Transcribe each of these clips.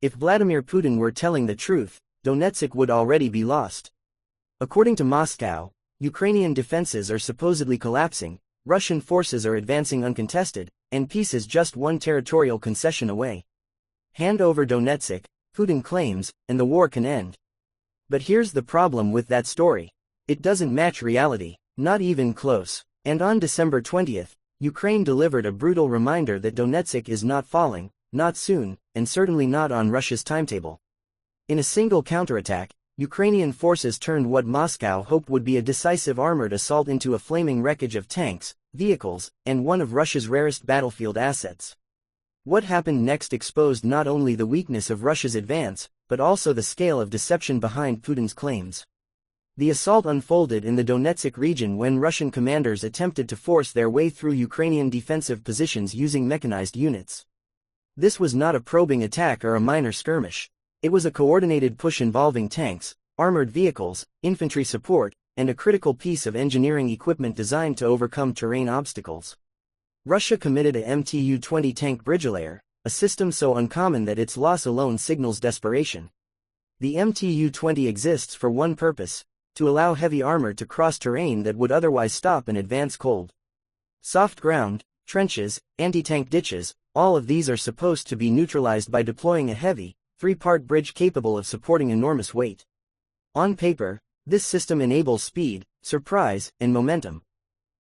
If Vladimir Putin were telling the truth, Donetsk would already be lost. According to Moscow, Ukrainian defenses are supposedly collapsing, Russian forces are advancing uncontested, and peace is just one territorial concession away. Hand over Donetsk, Putin claims, and the war can end. But here's the problem with that story. It doesn't match reality, not even close. And on December 20th, Ukraine delivered a brutal reminder that Donetsk is not falling, not soon, and certainly not on Russia's timetable. In a single counterattack, Ukrainian forces turned what Moscow hoped would be a decisive armored assault into a flaming wreckage of tanks, vehicles, and one of Russia's rarest battlefield assets. What happened next exposed not only the weakness of Russia's advance, but also the scale of deception behind Putin's claims. The assault unfolded in the Donetsk region when Russian commanders attempted to force their way through Ukrainian defensive positions using mechanized units. This was not a probing attack or a minor skirmish. It was a coordinated push involving tanks, armored vehicles, infantry support, and a critical piece of engineering equipment designed to overcome terrain obstacles. Russia committed a MTU-20 tank bridgelayer, a system so uncommon that its loss alone signals desperation. The MTU-20 exists for one purpose: to allow heavy armor to cross terrain that would otherwise stop an advance cold. Soft ground, trenches, anti-tank ditches, all of these are supposed to be neutralized by deploying a heavy, three-part bridge capable of supporting enormous weight. On paper, this system enables speed, surprise, and momentum.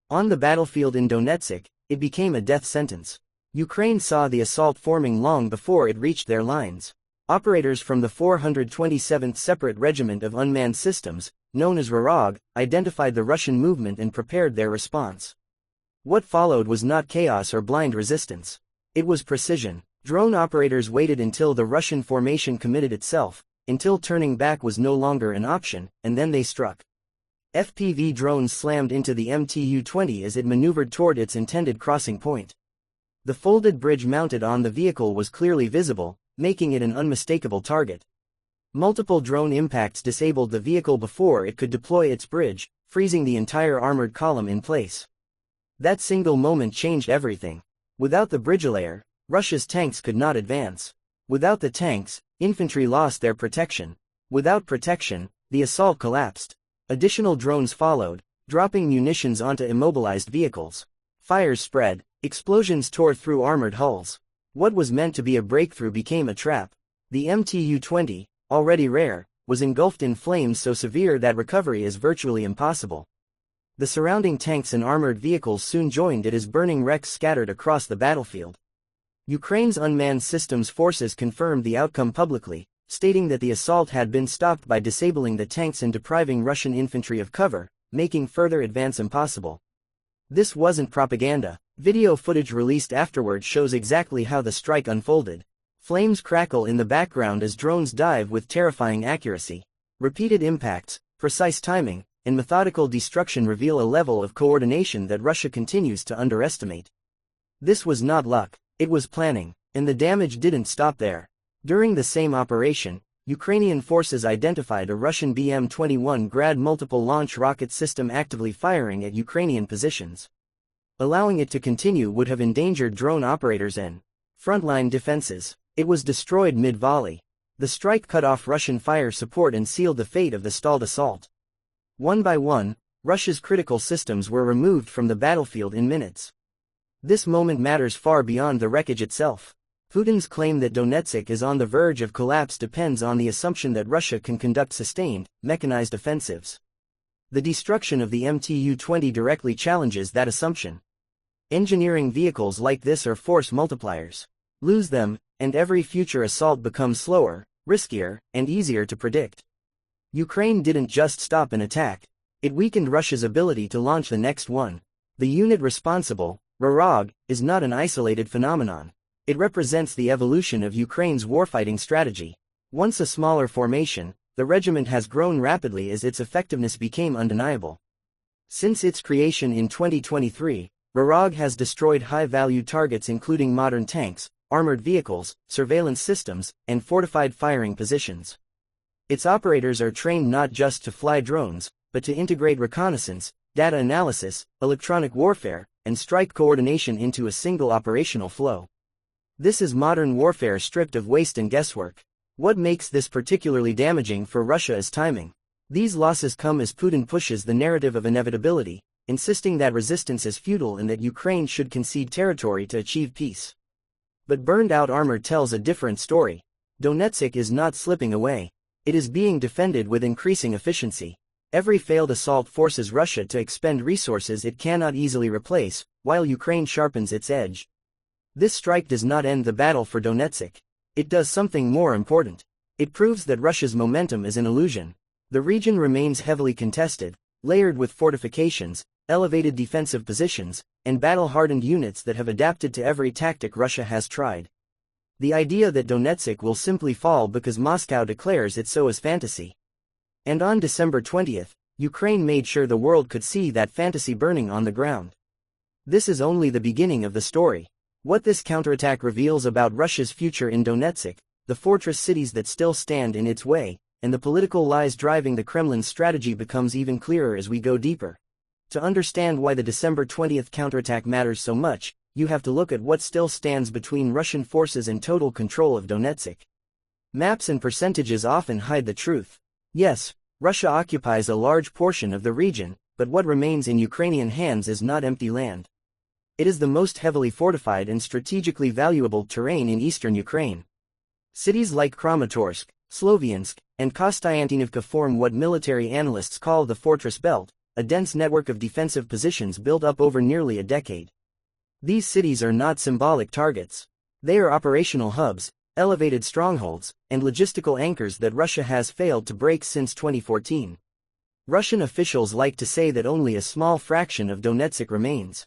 On the battlefield in Donetsk, it became a death sentence. Ukraine saw the assault forming long before it reached their lines. Operators from the 427th Separate Regiment of Unmanned Systems, known as RAROG, identified the Russian movement and prepared their response. What followed was not chaos or blind resistance. It was precision. Drone operators waited until the Russian formation committed itself, until turning back was no longer an option, and then they struck. FPV drones slammed into the MTU-20 as it maneuvered toward its intended crossing point. The folded bridge mounted on the vehicle was clearly visible, making it an unmistakable target. Multiple drone impacts disabled the vehicle before it could deploy its bridge, freezing the entire armored column in place. That single moment changed everything. Without the bridgelayer, Russia's tanks could not advance. Without the tanks, infantry lost their protection. Without protection, the assault collapsed. Additional drones followed, dropping munitions onto immobilized vehicles. Fires spread, explosions tore through armored hulls. What was meant to be a breakthrough became a trap. The MTU-20, already rare, was engulfed in flames so severe that recovery is virtually impossible. The surrounding tanks and armored vehicles soon joined it as burning wrecks scattered across the battlefield. Ukraine's unmanned systems forces confirmed the outcome publicly, stating that the assault had been stopped by disabling the tanks and depriving Russian infantry of cover, making further advance impossible. This wasn't propaganda. Video footage released afterward shows exactly how the strike unfolded. Flames crackle in the background as drones dive with terrifying accuracy. Repeated impacts, precise timing, and methodical destruction reveal a level of coordination that Russia continues to underestimate. This was not luck, it was planning, and the damage didn't stop there. During the same operation, Ukrainian forces identified a Russian BM-21 Grad multiple launch rocket system actively firing at Ukrainian positions. Allowing it to continue would have endangered drone operators and frontline defenses. It was destroyed mid-volley. The strike cut off Russian fire support and sealed the fate of the stalled assault. One by one, Russia's critical systems were removed from the battlefield in minutes. This moment matters far beyond the wreckage itself. Putin's claim that Donetsk is on the verge of collapse depends on the assumption that Russia can conduct sustained, mechanized offensives. The destruction of the MTU-20 directly challenges that assumption. Engineering vehicles like this are force multipliers. Lose them, and every future assault becomes slower, riskier, and easier to predict. Ukraine didn't just stop an attack. It weakened Russia's ability to launch the next one. The unit responsible, RAROG, is not an isolated phenomenon. It represents the evolution of Ukraine's warfighting strategy. Once a smaller formation, the regiment has grown rapidly as its effectiveness became undeniable. Since its creation in 2023, RAROG has destroyed high-value targets including modern tanks, armored vehicles, surveillance systems, and fortified firing positions. Its operators are trained not just to fly drones, but to integrate reconnaissance, data analysis, electronic warfare, and strike coordination into a single operational flow. This is modern warfare stripped of waste and guesswork. What makes this particularly damaging for Russia is timing. These losses come as Putin pushes the narrative of inevitability, insisting that resistance is futile and that Ukraine should concede territory to achieve peace. But burned-out armor tells a different story. Donetsk is not slipping away. It is being defended with increasing efficiency. Every failed assault forces Russia to expend resources it cannot easily replace, while Ukraine sharpens its edge. This strike does not end the battle for Donetsk. It does something more important. It proves that Russia's momentum is an illusion. The region remains heavily contested, layered with fortifications, elevated defensive positions, and battle-hardened units that have adapted to every tactic Russia has tried. The idea that Donetsk will simply fall because Moscow declares it so is fantasy. And on December 20th, Ukraine made sure the world could see that fantasy burning on the ground. This is only the beginning of the story. What this counterattack reveals about Russia's future in Donetsk, the fortress cities that still stand in its way, and the political lies driving the Kremlin's strategy becomes even clearer as we go deeper. To understand why the December 20th counterattack matters so much, you have to look at what still stands between Russian forces and total control of Donetsk. Maps and percentages often hide the truth. Yes, Russia occupies a large portion of the region, but what remains in Ukrainian hands is not empty land. It is the most heavily fortified and strategically valuable terrain in eastern Ukraine. Cities like Kramatorsk, Sloviansk, and Kostyantynivka form what military analysts call the fortress belt, a dense network of defensive positions built up over nearly a decade. These cities are not symbolic targets. They are operational hubs, elevated strongholds, and logistical anchors that Russia has failed to break since 2014. Russian officials like to say that only a small fraction of Donetsk remains.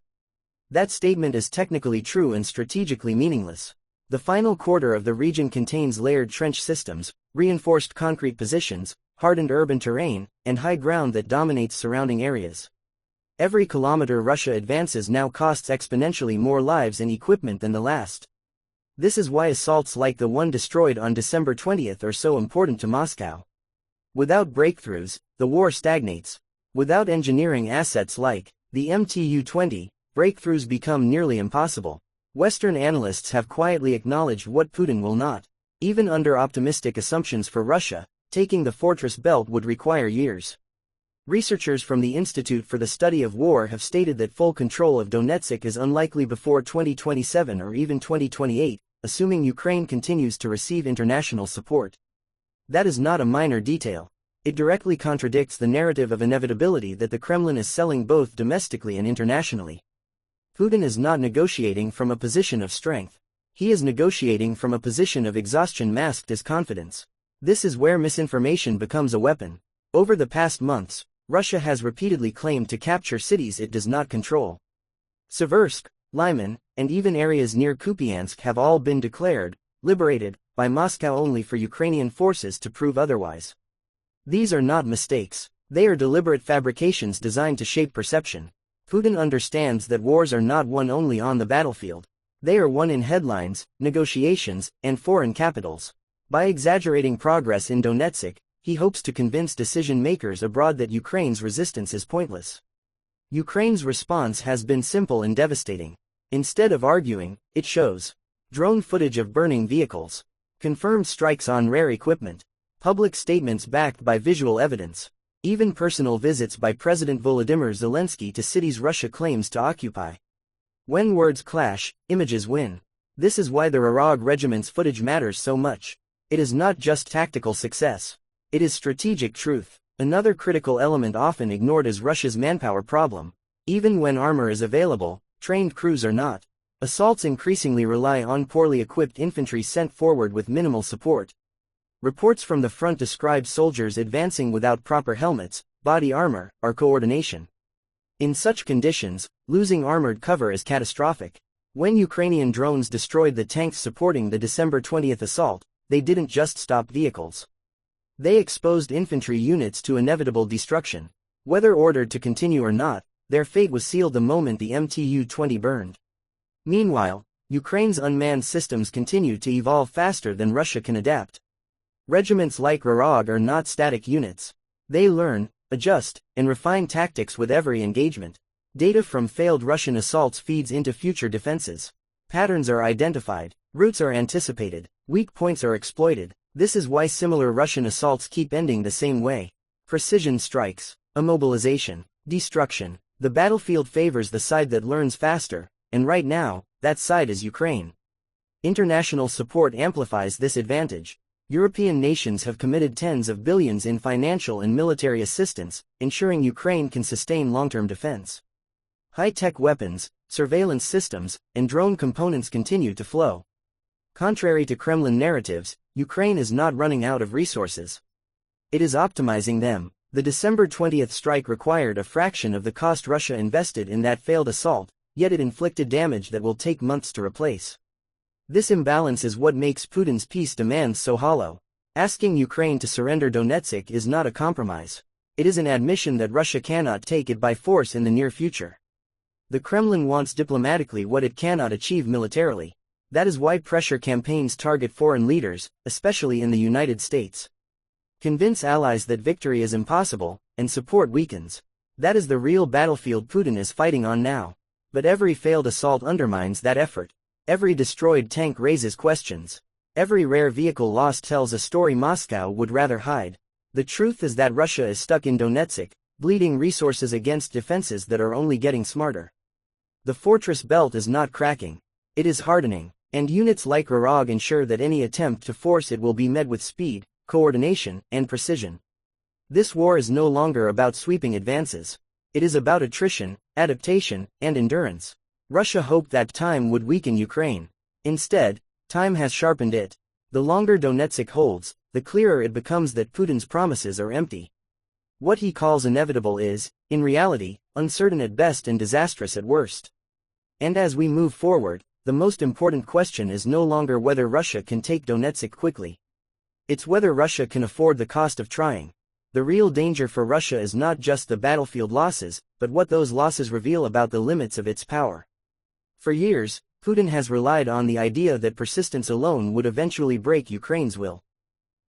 That statement is technically true and strategically meaningless. The final quarter of the region contains layered trench systems, reinforced concrete positions, hardened urban terrain, and high ground that dominates surrounding areas. Every kilometer Russia advances now costs exponentially more lives and equipment than the last. This is why assaults like the one destroyed on December 20th are so important to Moscow. Without breakthroughs, the war stagnates. Without engineering assets like the MTU-20, breakthroughs become nearly impossible. Western analysts have quietly acknowledged what Putin will not. Even under optimistic assumptions for Russia, taking the fortress belt would require years. Researchers from the Institute for the Study of War have stated that full control of Donetsk is unlikely before 2027 or even 2028, assuming Ukraine continues to receive international support. That is not a minor detail. It directly contradicts the narrative of inevitability that the Kremlin is selling both domestically and internationally. Putin is not negotiating from a position of strength. He is negotiating from a position of exhaustion masked as confidence. This is where misinformation becomes a weapon. Over the past months, Russia has repeatedly claimed to capture cities it does not control. Seversk, Lyman, and even areas near Kupiansk have all been declared liberated by Moscow only for Ukrainian forces to prove otherwise. These are not mistakes. They are deliberate fabrications designed to shape perception. Putin understands that wars are not won only on the battlefield. They are won in headlines, negotiations, and foreign capitals. By exaggerating progress in Donetsk, he hopes to convince decision-makers abroad that Ukraine's resistance is pointless. Ukraine's response has been simple and devastating. Instead of arguing, it shows drone footage of burning vehicles, confirmed strikes on rare equipment, public statements backed by visual evidence, even personal visits by President Volodymyr Zelensky to cities Russia claims to occupy. When words clash, images win. This is why the Rarog regiment's footage matters so much. It is not just tactical success. It is strategic truth. Another critical element often ignored is Russia's manpower problem. Even when armor is available, trained crews are not. Assaults increasingly rely on poorly equipped infantry sent forward with minimal support. Reports from the front describe soldiers advancing without proper helmets, body armor, or coordination. In such conditions, losing armored cover is catastrophic. When Ukrainian drones destroyed the tanks supporting the December 20th assault, they didn't just stop vehicles. They exposed infantry units to inevitable destruction. Whether ordered to continue or not, their fate was sealed the moment the MTU-20 burned. Meanwhile, Ukraine's unmanned systems continue to evolve faster than Russia can adapt. Regiments like Rarog are not static units. They learn, adjust, and refine tactics with every engagement. Data from failed Russian assaults feeds into future defenses. Patterns are identified, routes are anticipated, weak points are exploited, This is why similar Russian assaults keep ending the same way. Precision strikes, immobilization, destruction. The battlefield favors the side that learns faster, and right now, that side is Ukraine. International support amplifies this advantage. European nations have committed tens of billions in financial and military assistance, ensuring Ukraine can sustain long-term defense. High-tech weapons, surveillance systems, and drone components continue to flow. Contrary to Kremlin narratives, Ukraine is not running out of resources. It is optimizing them. The December 20th strike required a fraction of the cost Russia invested in that failed assault, yet it inflicted damage that will take months to replace. This imbalance is what makes Putin's peace demands so hollow. Asking Ukraine to surrender Donetsk is not a compromise. It is an admission that Russia cannot take it by force in the near future. The Kremlin wants diplomatically what it cannot achieve militarily. That is why pressure campaigns target foreign leaders, especially in the United States. Convince allies that victory is impossible, and support weakens. That is the real battlefield Putin is fighting on now. But every failed assault undermines that effort. Every destroyed tank raises questions. Every rare vehicle lost tells a story Moscow would rather hide. The truth is that Russia is stuck in Donetsk, bleeding resources against defenses that are only getting smarter. The fortress belt is not cracking. It is hardening, and units like Rorog ensure that any attempt to force it will be met with speed, coordination, and precision. This war is no longer about sweeping advances. It is about attrition, adaptation, and endurance. Russia hoped that time would weaken Ukraine. Instead, time has sharpened it. The longer Donetsk holds, the clearer it becomes that Putin's promises are empty. What he calls inevitable is, in reality, uncertain at best and disastrous at worst. And as we move forward, the most important question is no longer whether Russia can take Donetsk quickly. It's whether Russia can afford the cost of trying. The real danger for Russia is not just the battlefield losses, but what those losses reveal about the limits of its power. For years, Putin has relied on the idea that persistence alone would eventually break Ukraine's will.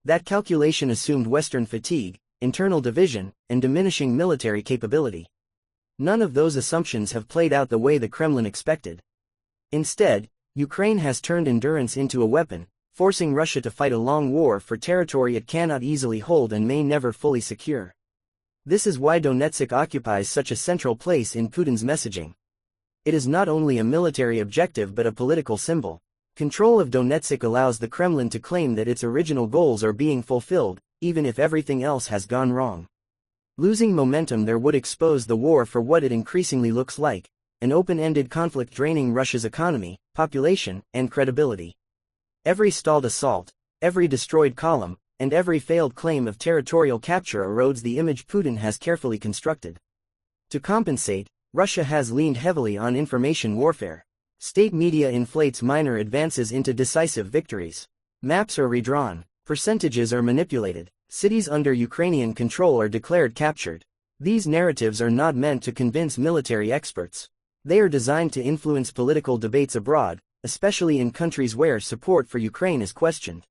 That calculation assumed Western fatigue, internal division, and diminishing military capability. None of those assumptions have played out the way the Kremlin expected. Instead, Ukraine has turned endurance into a weapon, forcing Russia to fight a long war for territory it cannot easily hold and may never fully secure. This is why Donetsk occupies such a central place in Putin's messaging. It is not only a military objective but a political symbol. Control of Donetsk allows the Kremlin to claim that its original goals are being fulfilled, even if everything else has gone wrong. Losing momentum there would expose the war for what it increasingly looks like, an open-ended conflict draining Russia's economy, population, and credibility. Every stalled assault, every destroyed column, and every failed claim of territorial capture erodes the image Putin has carefully constructed. To compensate, Russia has leaned heavily on information warfare. State media inflates minor advances into decisive victories. Maps are redrawn, percentages are manipulated, cities under Ukrainian control are declared captured. These narratives are not meant to convince military experts. They are designed to influence political debates abroad, especially in countries where support for Ukraine is questioned.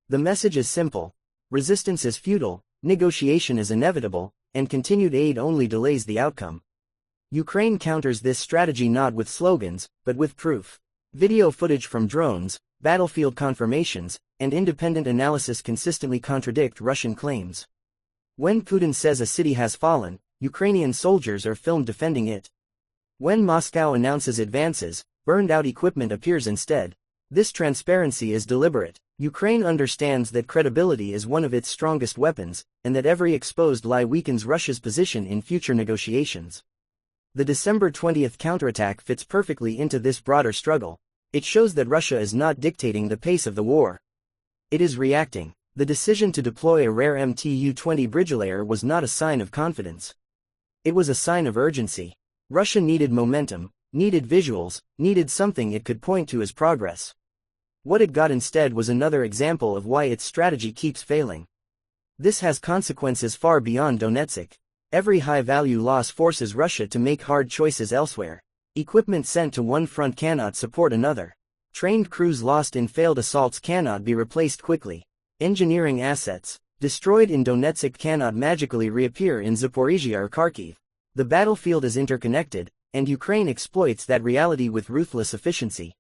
The message is simple. Resistance is futile, negotiation is inevitable, and continued aid only delays the outcome. Ukraine counters this strategy not with slogans, but with proof. Video footage from drones, battlefield confirmations, and independent analysis consistently contradict Russian claims. When Putin says a city has fallen, Ukrainian soldiers are filmed defending it. When Moscow announces advances, burned-out equipment appears instead. This transparency is deliberate. Ukraine understands that credibility is one of its strongest weapons, and that every exposed lie weakens Russia's position in future negotiations. The December 20th counterattack fits perfectly into this broader struggle. It shows that Russia is not dictating the pace of the war. It is reacting. The decision to deploy a rare MTU-20 bridgelayer was not a sign of confidence. It was a sign of urgency. Russia needed momentum, needed visuals, needed something it could point to as progress. What it got instead was another example of why its strategy keeps failing. This has consequences far beyond Donetsk. Every high-value loss forces Russia to make hard choices elsewhere. Equipment sent to one front cannot support another. Trained crews lost in failed assaults cannot be replaced quickly. Engineering assets, destroyed in Donetsk cannot magically reappear in Zaporizhia or Kharkiv. The battlefield is interconnected, and Ukraine exploits that reality with ruthless efficiency.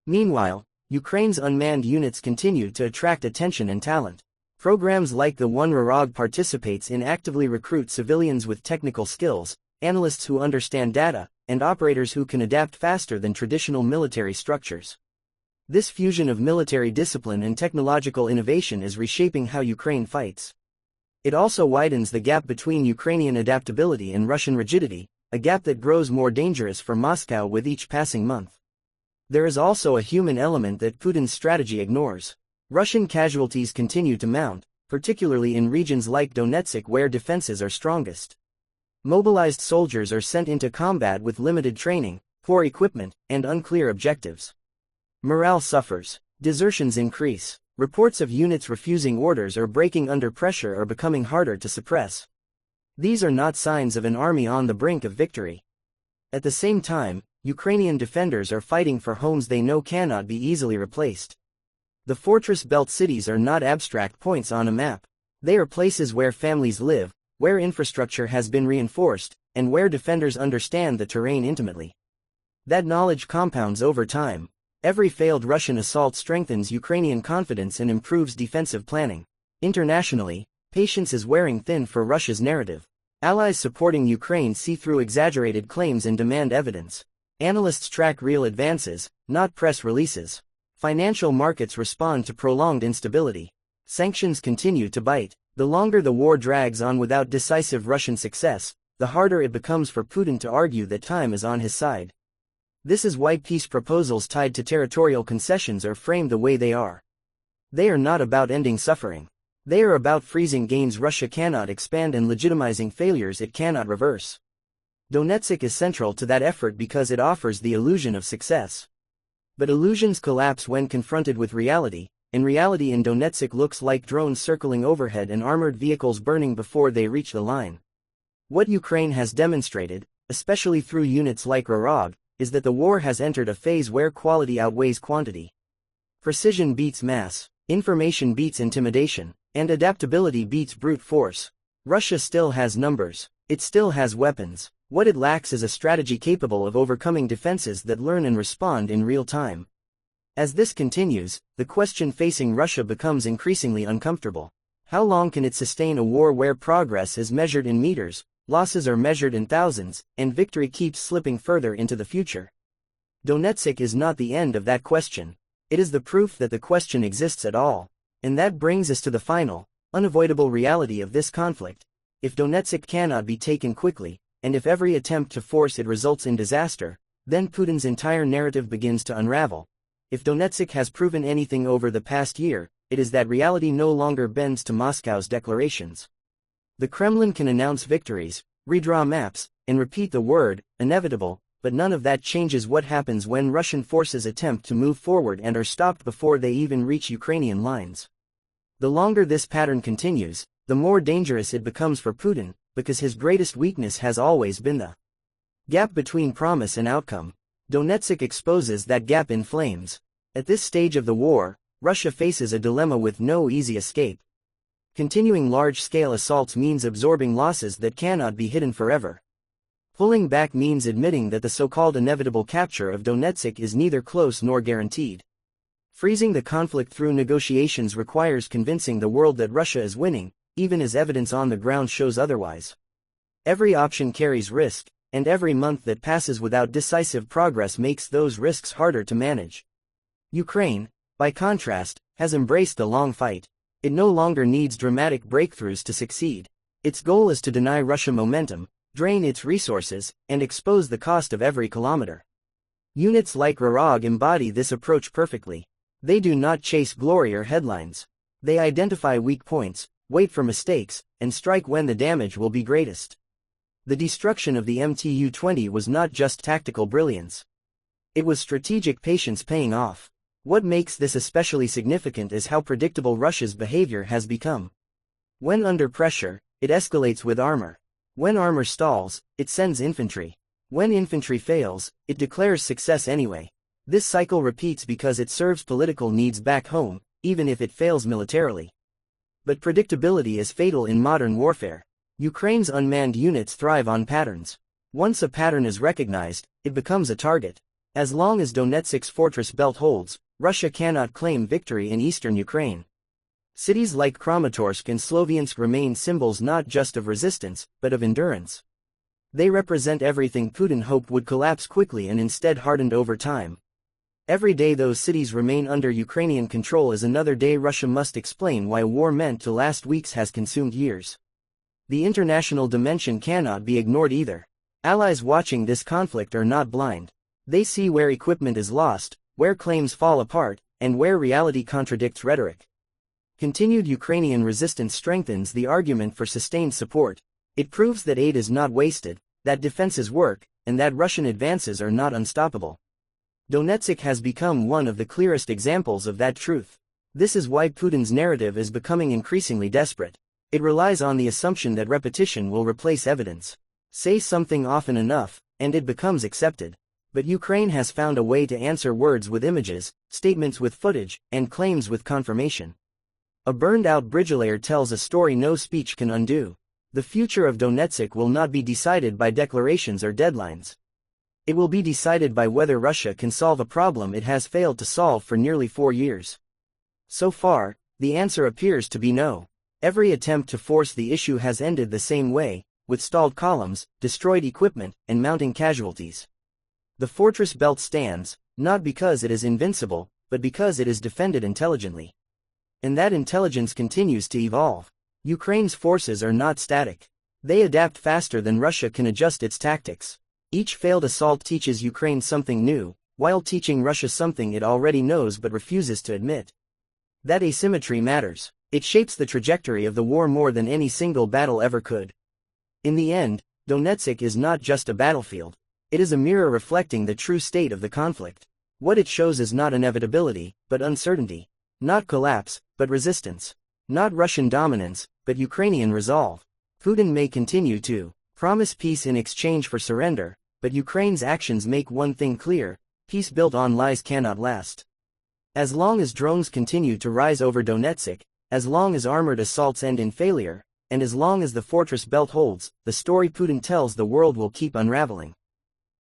Meanwhile, Ukraine's unmanned units continue to attract attention and talent. Programs like the one Rarag participates in actively recruit civilians with technical skills, analysts who understand data, and operators who can adapt faster than traditional military structures. This fusion of military discipline and technological innovation is reshaping how Ukraine fights. It also widens the gap between Ukrainian adaptability and Russian rigidity, a gap that grows more dangerous for Moscow with each passing month. There is also a human element that Putin's strategy ignores. Russian casualties continue to mount, particularly in regions like Donetsk where defenses are strongest. Mobilized soldiers are sent into combat with limited training, poor equipment, and unclear objectives. Morale suffers. Desertions increase. Reports of units refusing orders or breaking under pressure are becoming harder to suppress. These are not signs of an army on the brink of victory. At the same time, Ukrainian defenders are fighting for homes they know cannot be easily replaced. The fortress belt cities are not abstract points on a map. They are places where families live, where infrastructure has been reinforced, and where defenders understand the terrain intimately. That knowledge compounds over time. Every failed Russian assault strengthens Ukrainian confidence and improves defensive planning. Internationally, patience is wearing thin for Russia's narrative. Allies supporting Ukraine see through exaggerated claims and demand evidence. Analysts track real advances, not press releases. Financial markets respond to prolonged instability. Sanctions continue to bite. The longer the war drags on without decisive Russian success, the harder it becomes for Putin to argue that time is on his side. This is why peace proposals tied to territorial concessions are framed the way they are. They are not about ending suffering. They are about freezing gains Russia cannot expand and legitimizing failures it cannot reverse. Donetsk is central to that effort because it offers the illusion of success. But illusions collapse when confronted with reality, and reality in Donetsk looks like drones circling overhead and armored vehicles burning before they reach the line. What Ukraine has demonstrated, especially through units like Rarag, is that the war has entered a phase where quality outweighs quantity. Precision beats mass, information beats intimidation, and adaptability beats brute force. Russia still has numbers. It still has weapons. What it lacks is a strategy capable of overcoming defenses that learn and respond in real time. As this continues, the question facing Russia becomes increasingly uncomfortable. How long can it sustain a war where progress is measured in meters, losses are measured in thousands, and victory keeps slipping further into the future? Donetsk is not the end of that question. It is the proof that the question exists at all. And that brings us to the final, unavoidable reality of this conflict. If Donetsk cannot be taken quickly, and if every attempt to force it results in disaster, then Putin's entire narrative begins to unravel. If Donetsk has proven anything over the past year, it is that reality no longer bends to Moscow's declarations. The Kremlin can announce victories, redraw maps, and repeat the word, inevitable, but none of that changes what happens when Russian forces attempt to move forward and are stopped before they even reach Ukrainian lines. The longer this pattern continues, the more dangerous it becomes for Putin, because his greatest weakness has always been the gap between promise and outcome. Donetsk exposes that gap in flames. At this stage of the war, Russia faces a dilemma with no easy escape. Continuing large-scale assaults means absorbing losses that cannot be hidden forever. Pulling back means admitting that the so-called inevitable capture of Donetsk is neither close nor guaranteed. Freezing the conflict through negotiations requires convincing the world that Russia is winning, even as evidence on the ground shows otherwise. Every option carries risk, and every month that passes without decisive progress makes those risks harder to manage. Ukraine, by contrast, has embraced the long fight. It no longer needs dramatic breakthroughs to succeed. Its goal is to deny Russia momentum, drain its resources, and expose the cost of every kilometer. Units like Rarag embody this approach perfectly. They do not chase glory or headlines. They identify weak points, wait for mistakes, and strike when the damage will be greatest. The destruction of the MTU-20 was not just tactical brilliance. It was strategic patience paying off. What makes this especially significant is how predictable Russia's behavior has become. When under pressure, it escalates with armor. When armor stalls, it sends infantry. When infantry fails, it declares success anyway. This cycle repeats because it serves political needs back home, even if it fails militarily. But predictability is fatal in modern warfare. Ukraine's unmanned units thrive on patterns. Once a pattern is recognized, it becomes a target. As long as Donetsk's fortress belt holds, Russia cannot claim victory in eastern Ukraine. Cities like Kramatorsk and Sloviansk remain symbols not just of resistance, but of endurance. They represent everything Putin hoped would collapse quickly and instead hardened over time. Every day those cities remain under Ukrainian control is another day Russia must explain why war meant to last weeks has consumed years. The international dimension cannot be ignored either. Allies watching this conflict are not blind. They see where equipment is lost, where claims fall apart, and where reality contradicts rhetoric. Continued Ukrainian resistance strengthens the argument for sustained support. It proves that aid is not wasted, that defenses work, and that Russian advances are not unstoppable. Donetsk has become one of the clearest examples of that truth. This is why Putin's narrative is becoming increasingly desperate. It relies on the assumption that repetition will replace evidence. Say something often enough, and it becomes accepted. But Ukraine has found a way to answer words with images, statements with footage, and claims with confirmation. A burned-out bridgelayer tells a story no speech can undo. The future of Donetsk will not be decided by declarations or deadlines. It will be decided by whether Russia can solve a problem it has failed to solve for nearly 4 years. So far, the answer appears to be no. Every attempt to force the issue has ended the same way, with stalled columns, destroyed equipment, and mounting casualties. The fortress belt stands, not because it is invincible, but because it is defended intelligently. And that intelligence continues to evolve. Ukraine's forces are not static. They adapt faster than Russia can adjust its tactics. Each failed assault teaches Ukraine something new, while teaching Russia something it already knows but refuses to admit. That asymmetry matters. It shapes the trajectory of the war more than any single battle ever could. In the end, Donetsk is not just a battlefield. It is a mirror reflecting the true state of the conflict. What it shows is not inevitability, but uncertainty. Not collapse, but resistance. Not Russian dominance, but Ukrainian resolve. Putin may continue to promise peace in exchange for surrender, but Ukraine's actions make one thing clear: peace built on lies cannot last. As long as drones continue to rise over Donetsk, as long as armored assaults end in failure, and as long as the fortress belt holds, the story Putin tells the world will keep unraveling.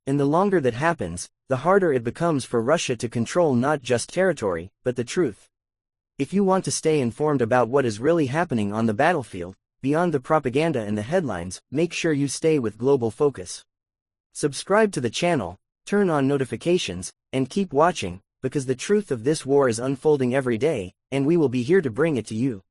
And the longer that happens, the harder it becomes for Russia to control not just territory, but the truth. If you want to stay informed about what is really happening on the battlefield, beyond the propaganda and the headlines, make sure you stay with Global Focus. Subscribe to the channel, turn on notifications, and keep watching, because the truth of this war is unfolding every day, and we will be here to bring it to you.